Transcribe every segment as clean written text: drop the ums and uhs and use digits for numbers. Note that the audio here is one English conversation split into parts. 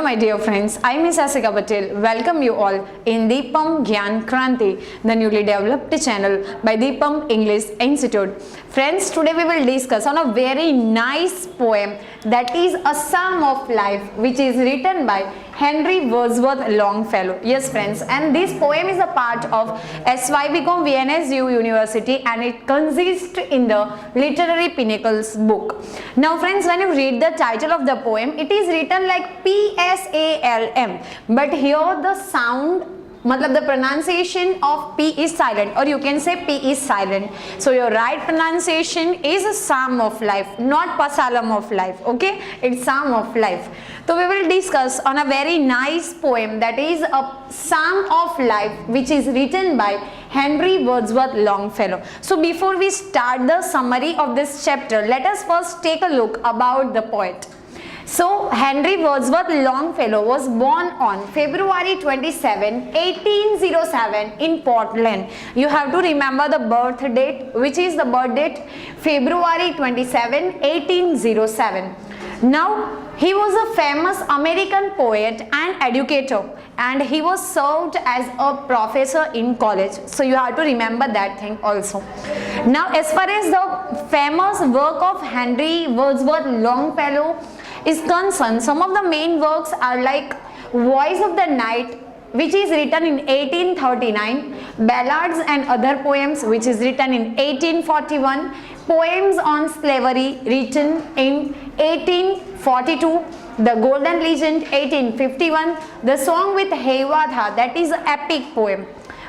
my dear friends, I Miss Asika Patel welcome you all in Deepam, Gyan, Kranti, the newly developed channel by Deepam English Institute. Friends, today we will discuss on a very nice poem that is a Psalm of Life, which is written by Henry Wordsworth Longfellow. Yes friends, and this poem is a part of SYBCom V.N.S.G.U University and it consists in the Literary Pinnacles book. Now friends, when you read the title of the poem, it is written like P-S-A-L-M, but here the sound, the pronunciation of P is silent, or you can say P is silent. So your right pronunciation is a Psalm of Life, not Pslam of Life. Okay, it's Psalm of Life. So we will discuss on a very nice poem that is a Psalm of Life, which is written by Henry Wordsworth Longfellow. So before we start the summary of this chapter, let us first take a look about the poet. So Henry Wordsworth Longfellow was born on February 27, 1807 in Portland. You have to remember the birth date, which is the birth date February 27, 1807. Now he was a famous American poet and educator, and he was served as a professor in college. So you have to remember that thing also. Now as far as the famous work of Henry Wordsworth Longfellow is concerned, some of the main works are like Voice of the Night, which is written in 1839, Ballads and Other Poems, which is written in 1841, Poems on Slavery, written in 1842, The Golden Legend, 1851, The Song with Heivatha, that is an epic poem.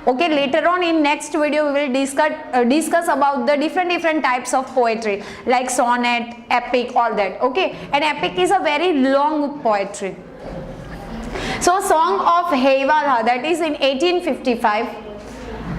Okay, later on in next video we will discuss about the different types of poetry like sonnet, epic, all that. Okay, and epic is a very long poetry. So Song of Heivatha, that is in 1855,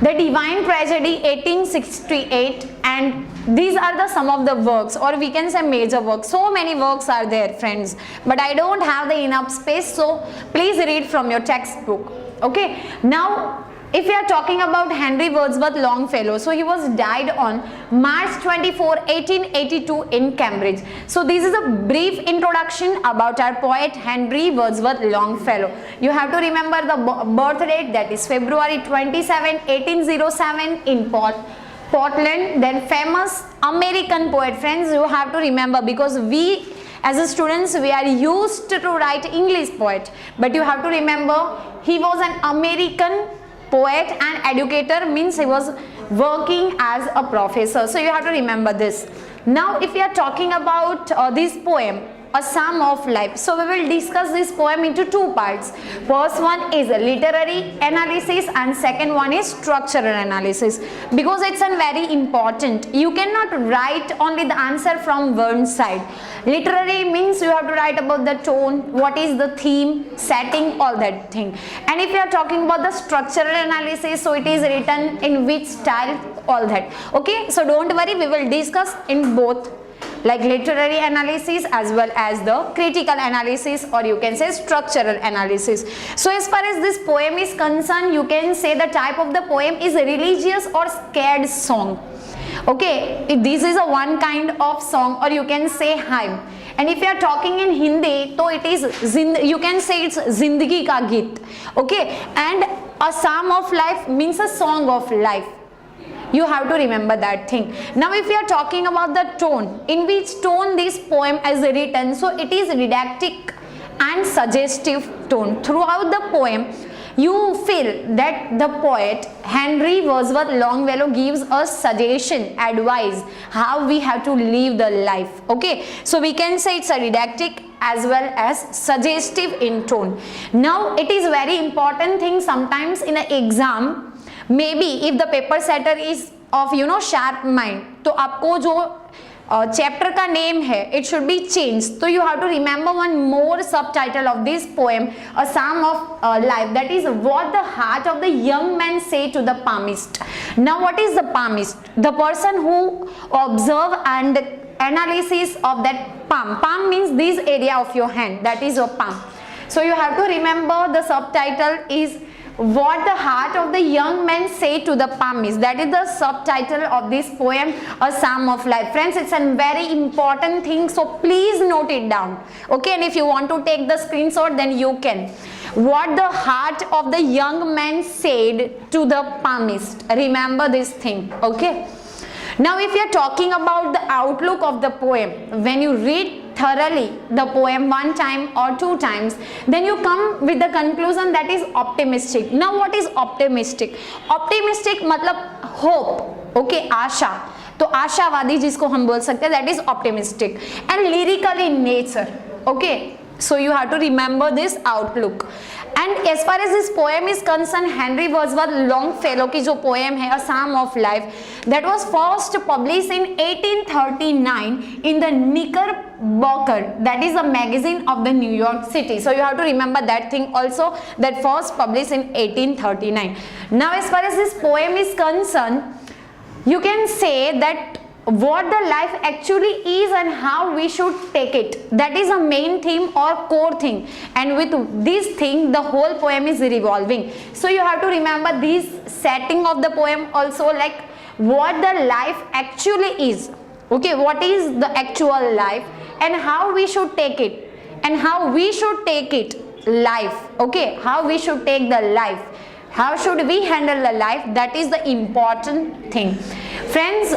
The Divine Tragedy 1868, and these are the some of the works, or we can say major works. So many works are there friends, but I don't have the enough space, so please read from your textbook. Okay, now if we are talking about Henry Wordsworth Longfellow, so he was died on March 24, 1882 in Cambridge. So this is a brief introduction about our poet Henry Wordsworth Longfellow. You have to remember the birth date, that is February 27, 1807 in Portland. Then famous American poet, friends, you have to remember, because we as a students we are used to write English poet, but you have to remember he was an American poet and educator, means he was working as a professor. So you have to remember this. Now if we are talking about this poem, a Psalm of Life, so we will discuss this poem into two parts. First one is literary analysis and second one is structural analysis, because it's a very important. You cannot write only the answer from one side. Literary means you have to write about the tone, what is the theme, setting, all that thing. And if you are talking about the structural analysis, so it is written in which style, all that. Okay, so don't worry, we will discuss in both, like literary analysis as well as the critical analysis, or you can say structural analysis. So as far as this poem is concerned, you can say the type of the poem is a religious or scared song. Okay, this is a one kind of song, or you can say hymn. And if you are talking in Hindi, so it is you can say it's Zindagi Ka Geet. Okay, and a Psalm of Life means a song of life. You have to remember that thing. Now if we are talking about the tone, in which tone this poem is written, so it is didactic and suggestive tone. Throughout the poem, you feel that the poet Henry Wordsworth Longfellow gives us suggestion, advice, how we have to live the life. Okay, so we can say it's a didactic as well as suggestive in tone. Now it is very important thing sometimes in an exam. Maybe if the paper setter is of sharp mind, तो आपको जो chapter का name है, it should be changed. So you have to remember one more subtitle of this poem, a Psalm of Life, that is what the heart of the young man say to the palmist. Now what is the palmist? The person who observe and analysis of that palm. Palm means this area of your hand, that is your palm. So you have to remember the subtitle is what the heart of the young man say to the psalmist. That is the subtitle of this poem, A Psalm of Life. Friends, it's a very important thing, so please note it down. Okay, and if you want to take the screenshot, then you can. What the heart of the young man said to the psalmist. Remember this thing. Okay. Now if you are talking about the outlook of the poem, when you read thoroughly the poem one time or two times, then you come with the conclusion that is optimistic. Now what is optimistic? Optimistic मतलब hope, okay, आशा. तो आशावादी जिसको हम बोल सकते हैं, that is optimistic. And lyrical in nature, okay. So you have to remember this outlook. And as far as this poem is concerned, Henry Wordsworth Longfellow की जो poem है A Psalm of Life, that was first published in 1839 in the Knickerbocker, that is a magazine of the New York City. So you have to remember that thing also, that first published in 1839. Now as far as this poem is concerned, you can say that what the life actually is and how we should take it. That is a main theme or core thing, and with this thing the whole poem is revolving. So you have to remember this setting of the poem also, like what the life actually is. Okay, what is the actual life and how we should take it, and how we should take it life. Okay, how we should take the life, how should we handle the life, that is the important thing. Friends,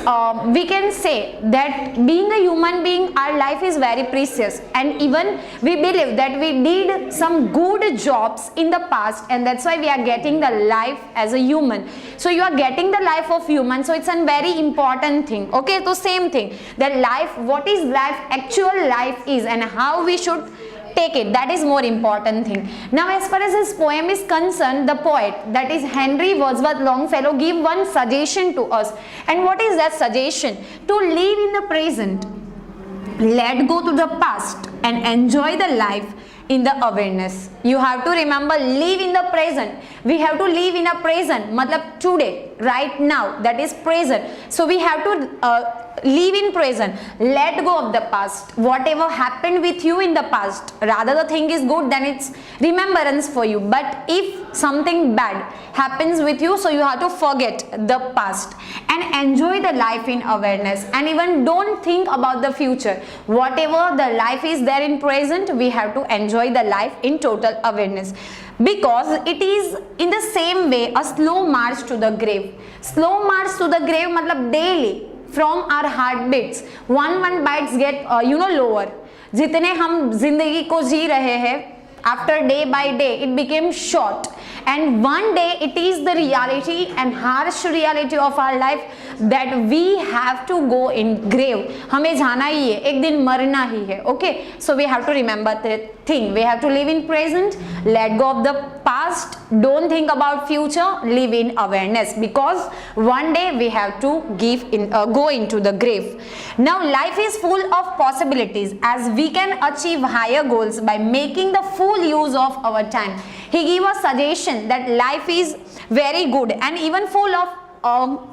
we can say that being a human being, our life is very precious, and even we believe that we did some good jobs in the past, and that's why we are getting the life as a human. So you are getting the life of human, so it's a very important thing. Okay, so same thing, that life, what is life, actual life is, and how we should take it, that is more important thing. Now as far as this poem is concerned, the poet, that is Henry Wordsworth Longfellow, give one suggestion to us. And what is that suggestion? To live in the present, let go to the past, and enjoy the life in the awareness. You have to remember, live in the present. We have to live in a present, matlab today, right now, that is present. So we have to live in present, let go of the past. Whatever happened with you in the past, rather the thing is good, then it's remembrance for you. But if something bad happens with you, so you have to forget the past and enjoy the life in awareness, and even don't think about the future. Whatever the life is there in present, we have to enjoy the life in total awareness, because it is in the same way a slow march to the grave. Slow march to the grave matlab daily from our heartbeats, one beats get lower. जितने हम जिंदगी को जी रहे हैं, after day by day it became short, and one day it is the reality and harsh reality of our life that we have to go in grave. हमें जाना ही है, एक दिन मरना ही है. Okay, so we have to remember that thing. We have to live in present, let go of the past, don't think about future, live in awareness, because one day we have to go into the grave. Now life is full of possibilities, as we can achieve higher goals by making the full use of our time. He gave a suggestion that life is very good and even full of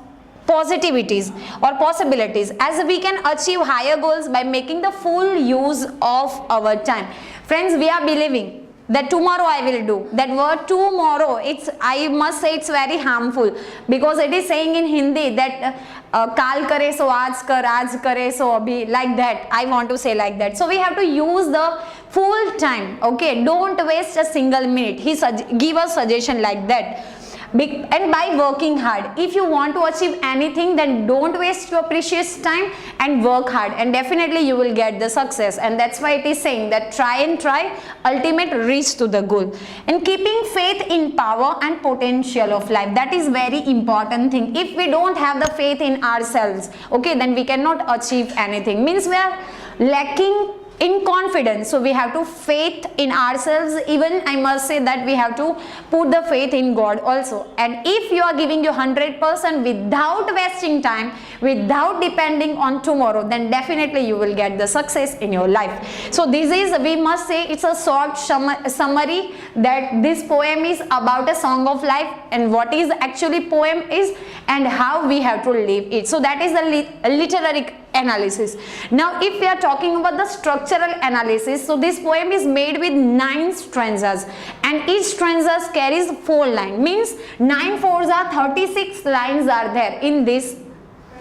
positivities or possibilities, as we can achieve higher goals by making the full use of our time. Friends, we are believing that tomorrow I will do. That word tomorrow, I must say it's very harmful, because it is saying in Hindi that काल करे सो आज कर, आज करे सो अभी, like that. I want to say like that. So we have to use the full time. Okay, don't waste a single minute. He give us suggestion like that. And by working hard, if you want to achieve anything, then don't waste your precious time and work hard, and definitely you will get the success. And that's why it is saying that try and try, ultimate reach to the goal. And keeping faith in power and potential of life, that is very important thing. If we don't have the faith in ourselves, okay, then we cannot achieve anything. Means we are lacking in confidence. So we have to faith in ourselves. Even I must say that we have to put the faith in God also. And if you are giving your 100% without wasting time, without depending on tomorrow, then definitely you will get the success in your life. So this is, we must say, it's a short summary that this poem is about a song of life, and what is actually poem is, and how we have to live it. So that is the literary analysis. Now if we are talking about the structural analysis, so this poem is made with 9 stanzas and each stanza carries 4 lines, means 9 4s are 36 lines are there in this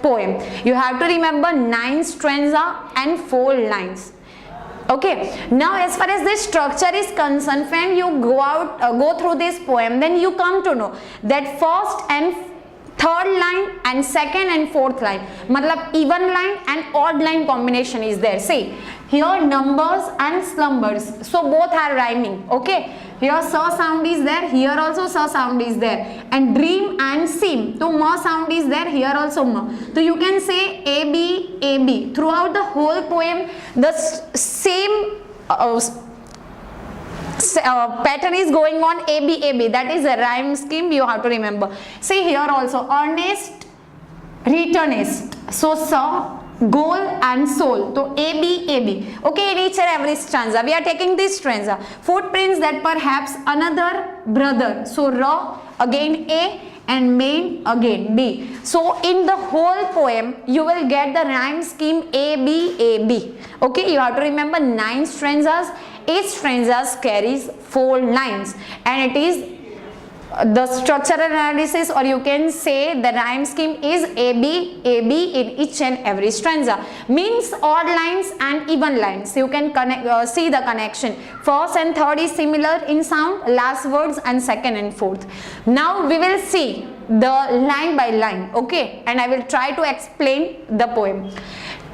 poem. You have to remember 9 stanza and 4 lines. Okay, now as far as this structure is concerned, when you go through this poem, then you come to know that first and third line and second and fourth line, matlab even line and odd line combination is there. See, here numbers and slumbers, so both are rhyming. Okay, here sa sound is there, here also sa sound is there, and dream and seem, so ma sound is there, here also ma. So you can say A B A B throughout the whole poem. The same pattern is going on, A B A B, that is a rhyme scheme you have to remember. See here also earnest, returnest, so sa, goal and soul, so A B A B. Okay, in each and every stanza we are taking this stanza. Footprints that perhaps another brother, so ra again A and main again B. So in the whole poem you will get the rhyme scheme A B A B. Okay, you have to remember 9 stanzas, each stanza carries 4 lines, and it is the structural analysis, or you can say the rhyme scheme is A B in each and every stanza, means odd lines and even lines. You can see the connection. First and third is similar in sound, last words and second and fourth. Now we will see the line by line, okay, and I will try to explain the poem.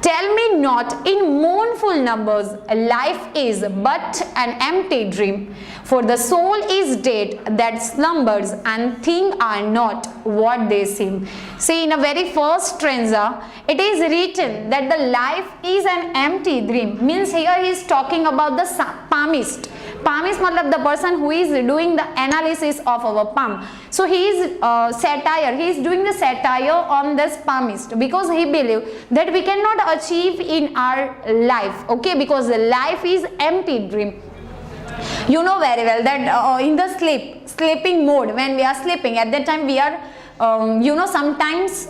Tell me not in mournful numbers, life is but an empty dream, for the soul is dead that slumbers and things are not what they seem. See, in a very first stanza it is written that the life is an empty dream, means here he is talking about the palmist. Palmist matlab the person who is doing the analysis of our palm. So he is satire, he is doing the satire on this palmist, because he believes that we cannot achieve in our life, okay, because the life is empty dream. You know very well that in the sleeping mode, when we are sleeping, at that time we are sometimes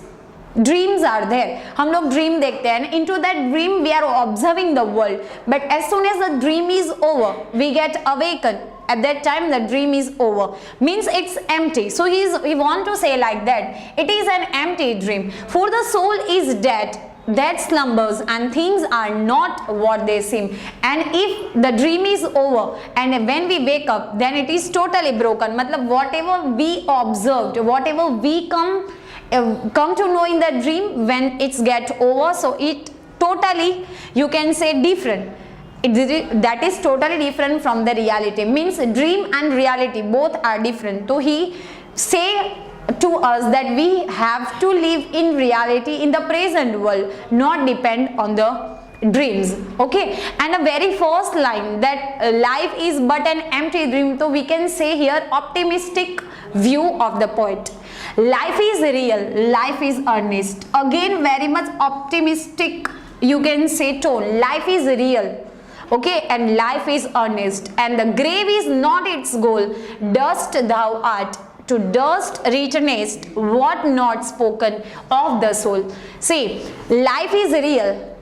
dreams are there, हम लोग dream देखते हैं, into that dream we are observing the world, but as soon as the dream is over we get awakened. At that time the dream is over, means it's empty. So he want to say like that, it is an empty dream, for the soul is dead that slumbers and things are not what they seem. And if the dream is over and when we wake up, then it is totally broken. Matlab whatever we observed, whatever we come to know in the dream, when it's get over, so it totally, you can say, different. That is totally different from the reality, means dream and reality both are different. So he say to us that we have to live in reality in the present world, not depend on the dreams. Okay, and the very first line, that life is but an empty dream, so we can say here optimistic view of the poet. Life is real, life is earnest, again very much optimistic, you can say, tone. Life is real, okay, and life is earnest, and the grave is not its goal. Dust thou art, to dust returnest, what not spoken of the soul. See, life is real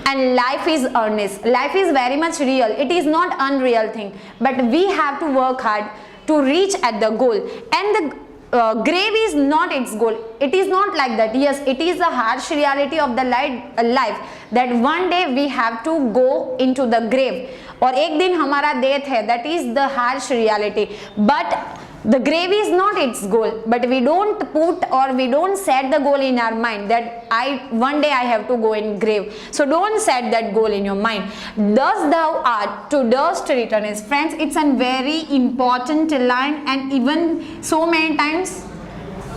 and life is earnest. Life is very much real, it is not unreal thing, but we have to work hard to reach at the goal, and the grave is not its goal. It is not like that. Yes, it is the harsh reality of the life that one day we have to go into the grave, और एक दिन हमारा death है, that is the harsh reality. But the grave is not its goal, but we don't put or we don't set the goal in our mind that one day I have to go in grave. So don't set that goal in your mind. Dust thou art, to dust returnest. Friends, it's a very important line, and even so many times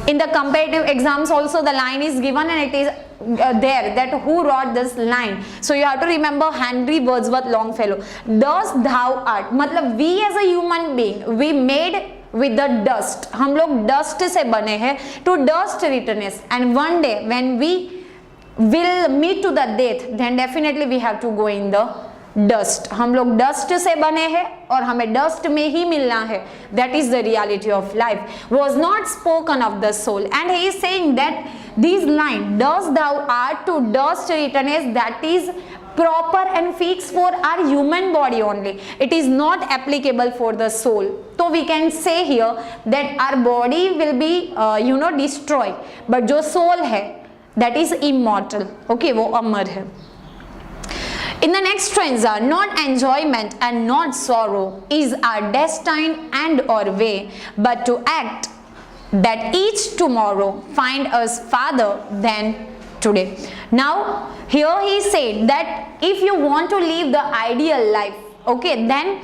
in the comparative exams also the line is given, and it is there that who wrote this line. So you have to remember Henry Wordsworth Longfellow. Dust thou art, matlab we as a human being, we made with the dust, हम लोग dust से बने हैं, to dust returnest, and one day when we will meet to the death, then definitely we have to go in the dust, हम लोग dust से बने हैं और हमें डस्ट में ही मिलना है. That is the reality of life. Was not spoken of the soul, and he is saying that these lines, "Dust thou art to dust return," is that is proper and fixed for our human body only. It is not applicable for the soul. So we can say here that our body will be destroyed, but जो soul है that is immortal. Okay, वो अमर है. In the next stanza, not enjoyment and not sorrow is our destiny and our way, but to act that each tomorrow find us farther than today. Now here he said that if you want to live the ideal life, okay, then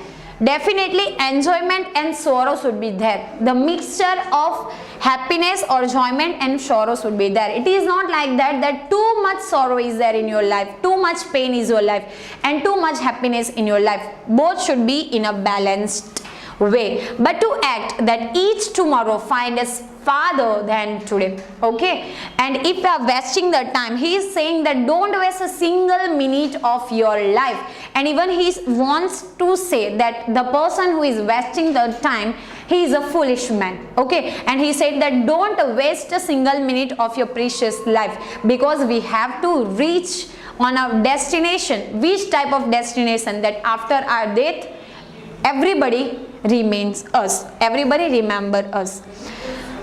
definitely enjoyment and sorrow should be there. The mixture of happiness or enjoyment and sorrow should be there. It is not like that too much sorrow is there in your life, too much pain is your life, and too much happiness in your life. Both should be in a balanced way, but to act that each tomorrow find us farther than today. Okay, and if you are wasting the time, he is saying that don't waste a single minute of your life. And even he wants to say that the person who is wasting the time, he is a foolish man. Okay, and he said that don't waste a single minute of your precious life, because we have to reach on our destination. Which type of destination? That after our death everybody remains us, everybody remember us.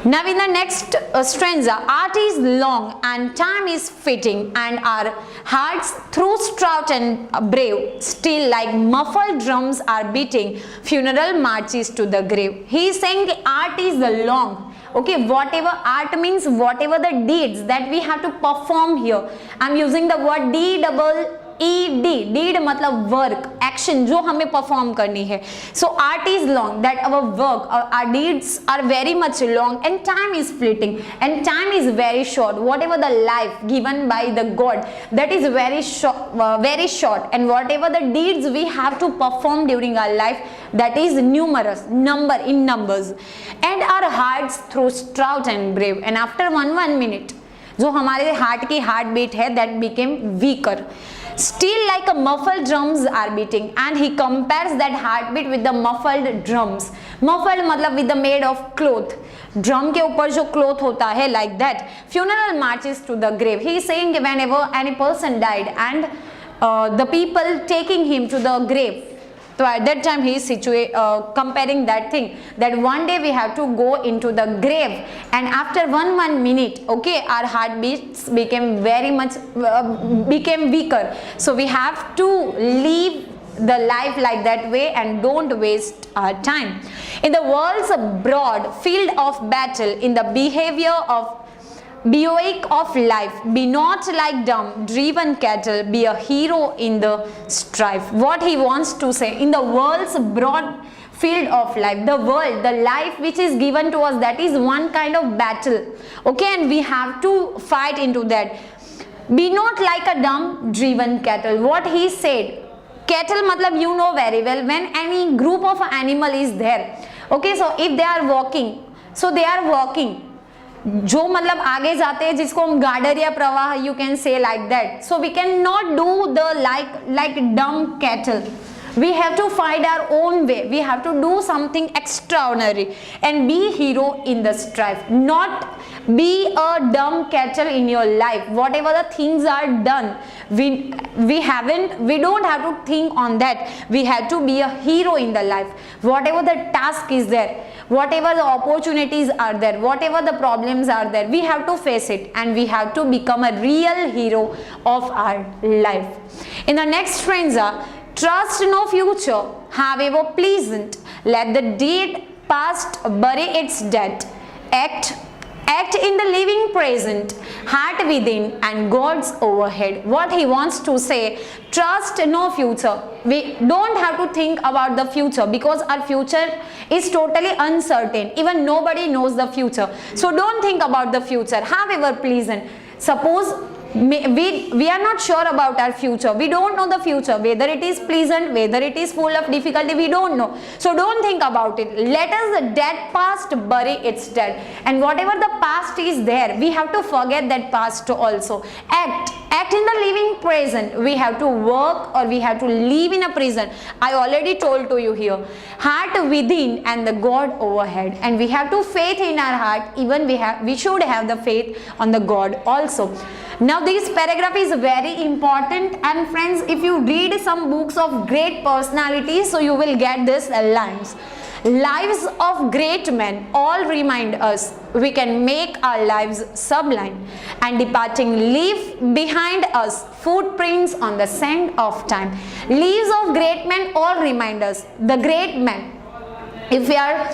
Now in the next stanza, art is long and time is fitting, and our hearts through stout and brave, still like muffled drums are beating funeral marches to the grave. He is saying art is long. Okay, whatever art means, whatever the deeds that we have to perform here. I am using the word D-double-E-D. Deed मतलब work, action जो हमें perform करनी है. So art is long, that our work, our deeds are very much long, and time is fleeting, and time is very short. Whatever the life given by the God, that is very short, and whatever the deeds we have to perform during our life, that is numerous, in numbers, and our hearts through stout and brave. And after one minute, जो हमारे heart की heart beat है, that became weaker. Still like a muffled drums are beating, and he compares that heartbeat with the muffled drums. Muffled मतलब with the made of cloth. Drum के ऊपर जो cloth होता है, like that. Funeral marches to the grave. He is saying whenever any person died and the people taking him to the grave. So at that time he is comparing that thing, that one day we have to go into the grave, and after one minute, okay, our heartbeats became very much became weaker. So we have to live the life like that way and don't waste our time. In the world's broad field of battle, in the behavior of bioic of life, be not like dumb driven cattle, be a hero in the strife. What he wants to say, in the world's broad field of life, the world, the life which is given to us, that is one kind of battle, okay, and we have to fight into that. Be not like a dumb driven cattle. What he said, cattle matlab you know very well, when any group of animal is there, okay, so if they are walking, so they are walking, जो मतलब आगे जाते हैं, जिसको हम girder या प्रवाह, you can say like that. So we cannot do the like dumb cattle. We have to find our own way. We have to do something extraordinary and be hero in the strife. Not be a dumb cattle in your life. Whatever the things are done, we don't have to think on that. We have to be a hero in the life. Whatever the task is there, whatever the opportunities are there, whatever the problems are there, we have to face it, and we have to become a real hero of our life. In the next stanza, trust no future, however pleasant, let the deed past bury its dead. Act in the living present, heart within and God's overhead. What he wants to say, trust no future. We don't have to think about the future, because our future is totally uncertain. Even nobody knows the future. So don't think about the future, however pleasant. Suppose we are not sure about our future. We don't know the future, whether it is pleasant, whether it is full of difficulty, we don't know. So don't think about it. Let us the dead past bury its dead, and whatever the past is there, we have to forget that past also. Act in the living present. We have to work, or we have to live in a present. I already told to you here, heart within and the God overhead, and we have to faith in our heart. Even we should have the faith on the God also. Now this paragraph is very important, and friends, if you read some books of great personalities, so you will get these lines. Lives of great men all remind us we can make our lives sublime, and departing leave behind us footprints on the sand of time. Lives of great men all remind us, the great men. If we are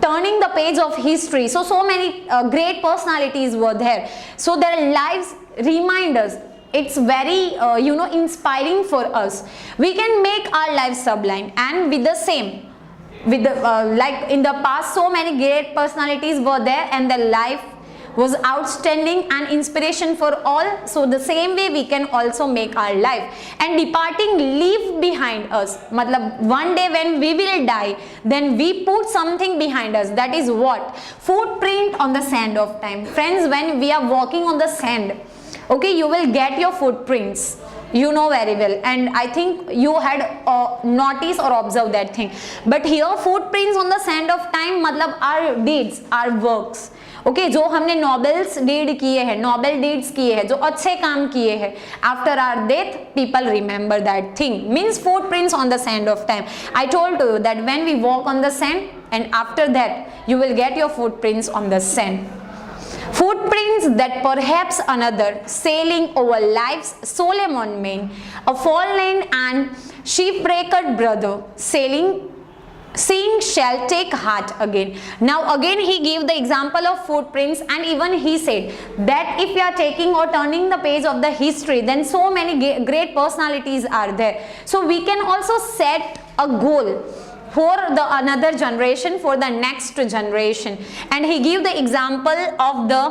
turning the page of history, so many great personalities were there, so their lives remind us. It's very inspiring for us. We can make our lives sublime, and with the same, with the like in the past, so many great personalities were there, and their life was outstanding and inspiration for all. So the same way we can also make our life. And departing leave behind us, matlab one day when we will die, then we put something behind us. That is what? Footprint on the sand of time. Friends, when we are walking on the sand, okay, you will get your footprints. You know very well, and I think you had noticed or observed that thing. But here, footprints on the sand of time, matlab our deeds, our works. Okay जो हमने nobles deed किए हैं, Nobel deeds किए हैं, जो अच्छे काम किए हैं, after our death people remember that thing. Means footprints on the sand of time. I told to you that when we walk on the sand, and after that you will get your footprints on the sand. Footprints that perhaps another sailing over life's solemn main, a fallen and shipwrecked brother seeing shall take heart again. Now again he gave the example of footprints, and even he said that if we are taking or turning the page of the history, then so many great personalities are there. So we can also set a goal for the another generation, for the next generation. And he gave the example of the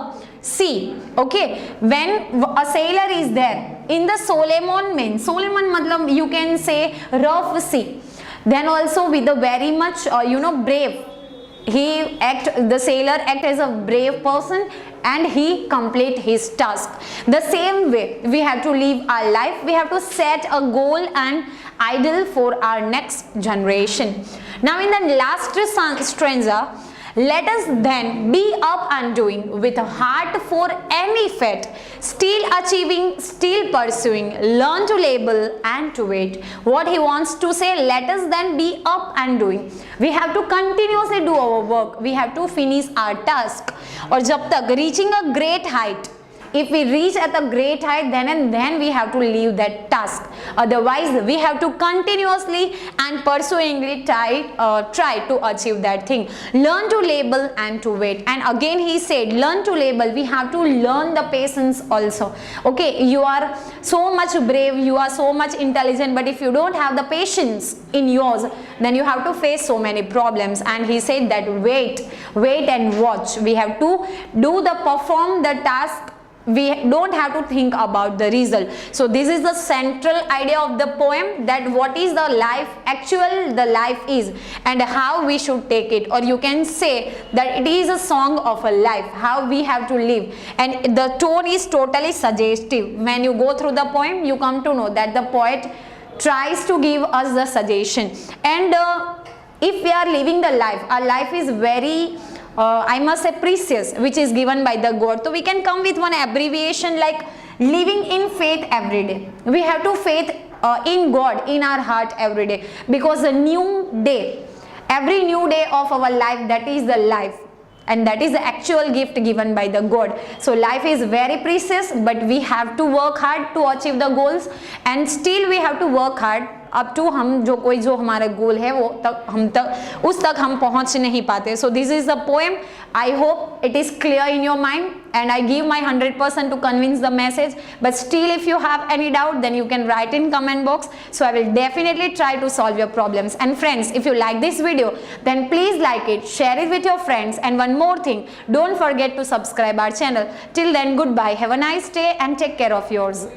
sea. Okay, when a sailor is there in the Solomon main, Solomon matlab you can say rough sea, then also with a very much brave, the sailor act as a brave person, and he complete his task. The same way we have to live our life. We have to set a goal and ideal for our next generation. Now in the last stanza, let us then be up and doing with a heart for any fate, still achieving, still pursuing, learn to label and to wait. What he wants to say, let us then be up and doing. We have to continuously do our work. We have to finish our task. और जब तक reaching a great height, if we reach at a great height, then and then we have to leave that task. Otherwise we have to continuously and pursuingly try to achieve that thing. Learn to label and to wait. And again he said, learn to label. We have to learn the patience also. Okay, you are so much brave, you are so much intelligent, but if you don't have the patience in yours, then you have to face so many problems. And he said that wait and watch. We have to perform the task. We don't have to think about the result. So this is the central idea of the poem, that what is the life, the life is, and how we should take it. Or you can say that it is a song of a life, how we have to live. And the tone is totally suggestive. When you go through the poem, you come to know that the poet tries to give us the suggestion. And if we are living the life, our life is very I must say precious, which is given by the God. So we can come with one abbreviation like living in faith every day. We have to faith in God in our heart every day, because a new day, every new day of our life, that is the life, and that is the actual gift given by the God. So life is very precious, but we have to work hard to achieve the goals, and still we have to work hard up to हम जो हमारे गोल है वो तक उस तक हम पहुंच नहीं पाते. So this is the poem. I hope it is clear in your mind and I give my 100% to convince the message, but still if you have any doubt then you can write in comment box, so I will definitely try to solve your problems. And friends, if you like this video then please like it, share it with your friends, and one more thing, don't forget to subscribe our channel. Till then, goodbye, have a nice day and take care of yours.